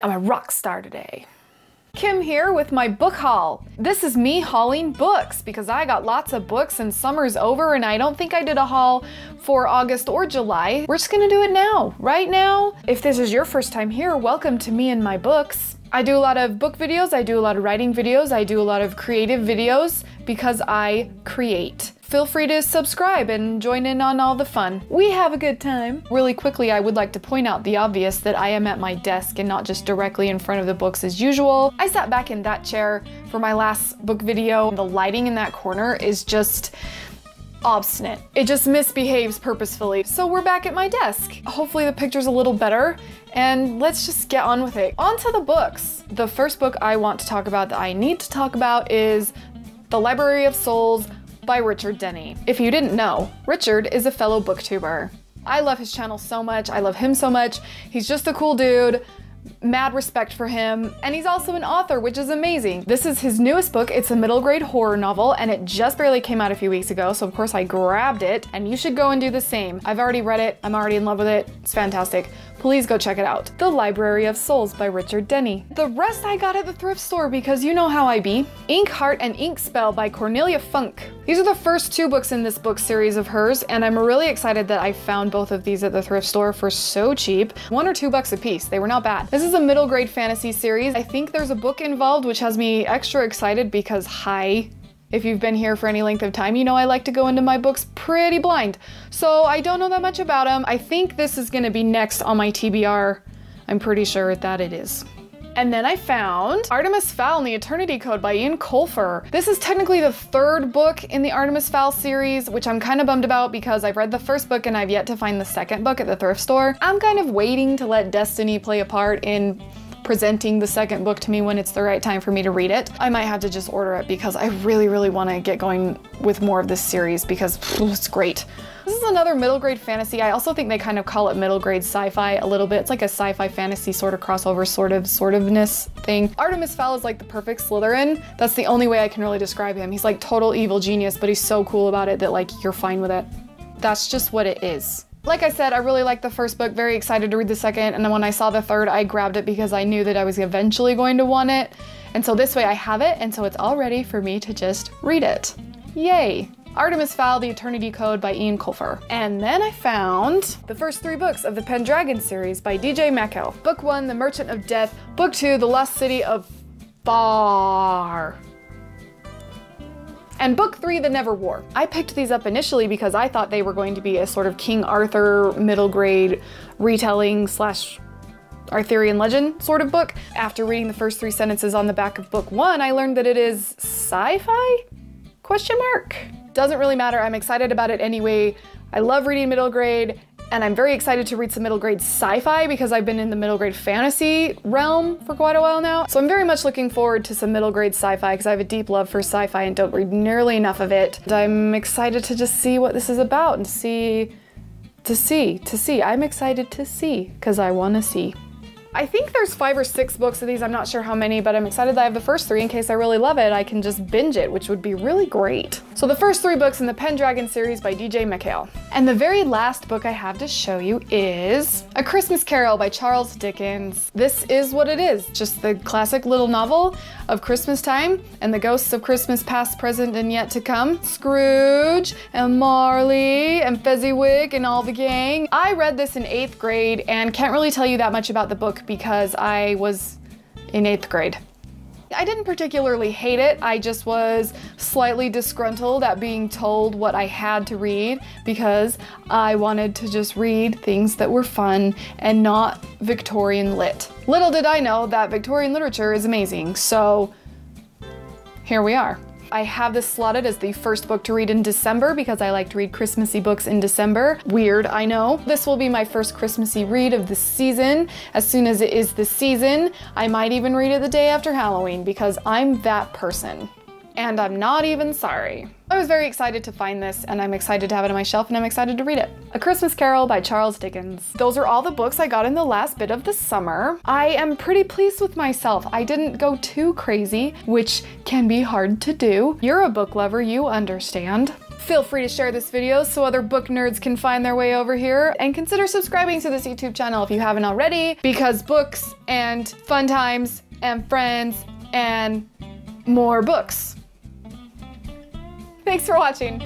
I'm a rock star today. Kim here with my book haul. This is me hauling books because I got lots of books and summer's over and I don't think I did a haul for August or July. We're just gonna do it now, right now. If this is your first time here, welcome to me and my books. I do a lot of book videos, I do a lot of writing videos, I do a lot of creative videos because I create. Feel free to subscribe and join in on all the fun. We have a good time. Really quickly, I would like to point out the obvious that I am at my desk and not just directly in front of the books as usual. I sat back in that chair for my last book video. The lighting in that corner is just obstinate. It just misbehaves purposefully. So we're back at my desk. Hopefully the picture's a little better and let's just get on with it. On to the books. The first book I want to talk about that I need to talk about is The Library of Souls by Richard Denny. If you didn't know, Richard is a fellow booktuber. I love his channel so much, I love him so much. He's just a cool dude, mad respect for him, and he's also an author, which is amazing. This is his newest book. It's a middle grade horror novel, and it just barely came out a few weeks ago, so of course I grabbed it, and you should go and do the same. I've already read it, I'm already in love with it, it's fantastic. Please go check it out. The Library of Souls by Richard Denny. The rest I got at the thrift store because you know how I be. Inkheart and Inkspell by Cornelia Funk. These are the first two books in this book series of hers, and I'm really excited that I found both of these at the thrift store for so cheap. $1 or $2 a piece. They were not bad. This is a middle grade fantasy series. I think there's a book involved which has me extra excited because if you've been here for any length of time, you know I like to go into my books pretty blind. So I don't know that much about them. I think this is gonna be next on my TBR. I'm pretty sure that it is. And then I found Artemis, Fowl and the Eternity Code by Ian Colfer. This is technically the third book in the Artemis, Fowl series, which I'm kind of bummed about because I've read the first book and I've yet to find the second book at the thrift store. I'm kind of waiting to let destiny play a part in presenting the second book to me when it's the right time for me to read it. I might have to just order it because I really want to get going with more of this series because it's great. This is another middle grade fantasy. I also think they kind of call it middle grade sci-fi a little bit. It's like a sci-fi fantasy sort of crossover sort ofness thing. Artemis Fowl is like the perfect Slytherin. That's the only way I can really describe him. He's like total evil genius, but he's so cool about it that like you're fine with it. That's just what it is. Like I said, I really liked the first book, very excited to read the second, and then when I saw the third, I grabbed it because I knew that I was eventually going to want it. And so this way I have it, and so it's all ready for me to just read it. Yay! Artemis Fowl, The Eternity Code by Ian Colfer. And then I found the first 3 books of the Pendragon series by DJ Mackel. Book 1, The Merchant of Death. Book 2, The Lost City of Bar. And book 3, The Never War. I picked these up initially because I thought they were going to be a sort of King Arthur middle grade retelling / Arthurian legend sort of book. After reading the first 3 sentences on the back of book 1, I learned that it is sci-fi? ? Doesn't really matter, I'm excited about it anyway. I love reading middle grade, and I'm very excited to read some middle grade sci-fi because I've been in the middle grade fantasy realm for quite a while now. So I'm very much looking forward to some middle grade sci-fi because I have a deep love for sci-fi and don't read nearly enough of it. And I'm excited to just see what this is about and I'm excited to see because I want to see. I think there's 5 or 6 books of these, I'm not sure how many, but I'm excited that I have the first 3 in case I really love it. I can just binge it, which would be really great. So the first 3 books in the Pendragon series by DJ Mackel. And the very last book I have to show you is A Christmas Carol by Charles Dickens. This is what it is, just the classic little novel of Christmas time and the ghosts of Christmas past, present, and yet to come. Scrooge and Marley and Fezziwig and all the gang. I read this in 8th grade and can't really tell you that much about the book because I was in 8th grade. I didn't particularly hate it, I just was slightly disgruntled at being told what I had to read because I wanted to just read things that were fun and not Victorian lit. Little did I know that Victorian literature is amazing, so here we are. I have this slotted as the first book to read in December because I like to read Christmassy books in December. Weird, I know. This will be my first Christmassy read of the season. As soon as it is the season, I might even read it the day after Halloween because I'm that person. And I'm not even sorry. I was very excited to find this and I'm excited to have it on my shelf and I'm excited to read it. A Christmas Carol by Charles Dickens. Those are all the books I got in the last bit of the summer. I am pretty pleased with myself. I didn't go too crazy, which can be hard to do. You're a book lover, you understand. Feel free to share this video so other book nerds can find their way over here, and consider subscribing to this YouTube channel if you haven't already, because books and fun times and friends and more books. Thanks for watching.